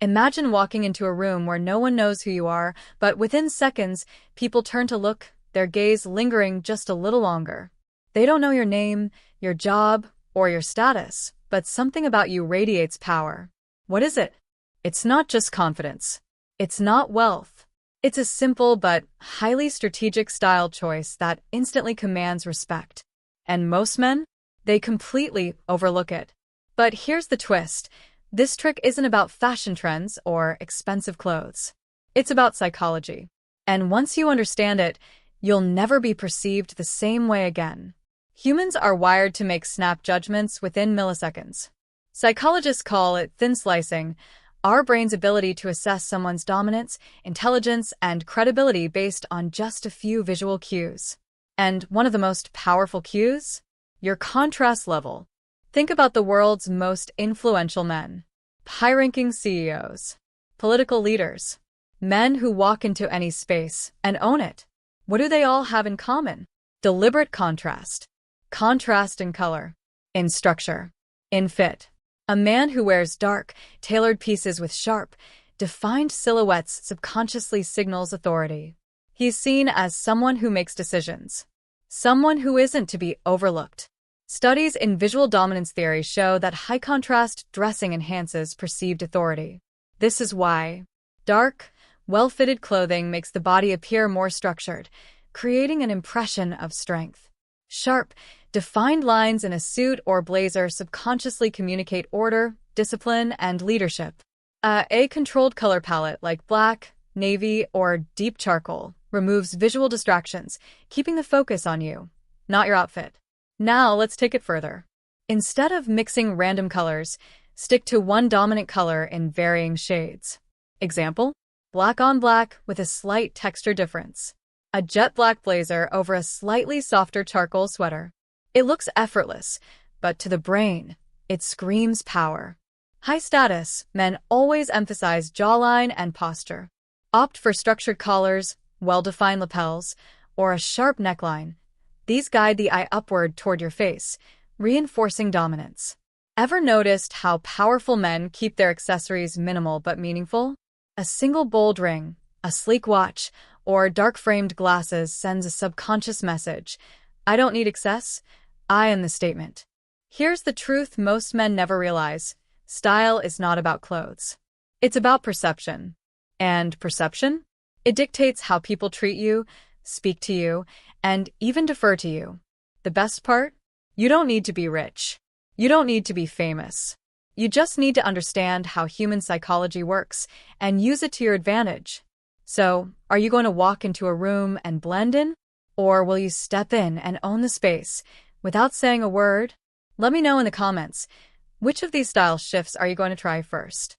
Imagine walking into a room where no one knows who you are, but within seconds, people turn to look, their gaze lingering just a little longer. They don't know your name, your job, or your status, but something about you radiates power. What is it? It's not just confidence. It's not wealth. It's a simple but highly strategic style choice that instantly commands respect. And most men? They completely overlook it. But here's the twist. This trick isn't about fashion trends or expensive clothes. It's about psychology. And once you understand it, you'll never be perceived the same way again. Humans are wired to make snap judgments within milliseconds. Psychologists call it thin slicing, our brain's ability to assess someone's dominance, intelligence, and credibility based on just a few visual cues. And one of the most powerful cues? Your contrast level. Think about the world's most influential men. High-ranking CEOs. Political leaders. Men who walk into any space and own it. What do they all have in common? Deliberate contrast. Contrast in color. In structure. In fit. A man who wears dark, tailored pieces with sharp, defined silhouettes subconsciously signals authority. He's seen as someone who makes decisions. Someone who isn't to be overlooked. Studies in visual dominance theory show that high-contrast dressing enhances perceived authority. This is why dark, well-fitted clothing makes the body appear more structured, creating an impression of strength. Sharp, defined lines in a suit or blazer subconsciously communicate order, discipline, and leadership. A controlled color palette like black, navy, or deep charcoal removes visual distractions, keeping the focus on you, not your outfit. Now let's take it further. Instead of mixing random colors, stick to one dominant color in varying shades. Example: black on black with a slight texture difference. A jet black blazer over a slightly softer charcoal sweater. It looks effortless, but to the brain, it screams power. High status men always emphasize jawline and posture. Opt for structured collars, well-defined lapels, or a sharp neckline. These guide the eye upward toward your face, reinforcing dominance. Ever noticed how powerful men keep their accessories minimal but meaningful? A single bold ring, a sleek watch, or dark-framed glasses sends a subconscious message. I don't need excess. I am the statement. Here's the truth most men never realize. Style is not about clothes. It's about perception. And perception? It dictates how people treat you, speak to you, and even defer to you. The best part? You don't need to be rich. You don't need to be famous. You just need to understand how human psychology works and use it to your advantage. So, are you going to walk into a room and blend in? Or will you step in and own the space without saying a word? Let me know in the comments. Which of these style shifts are you going to try first?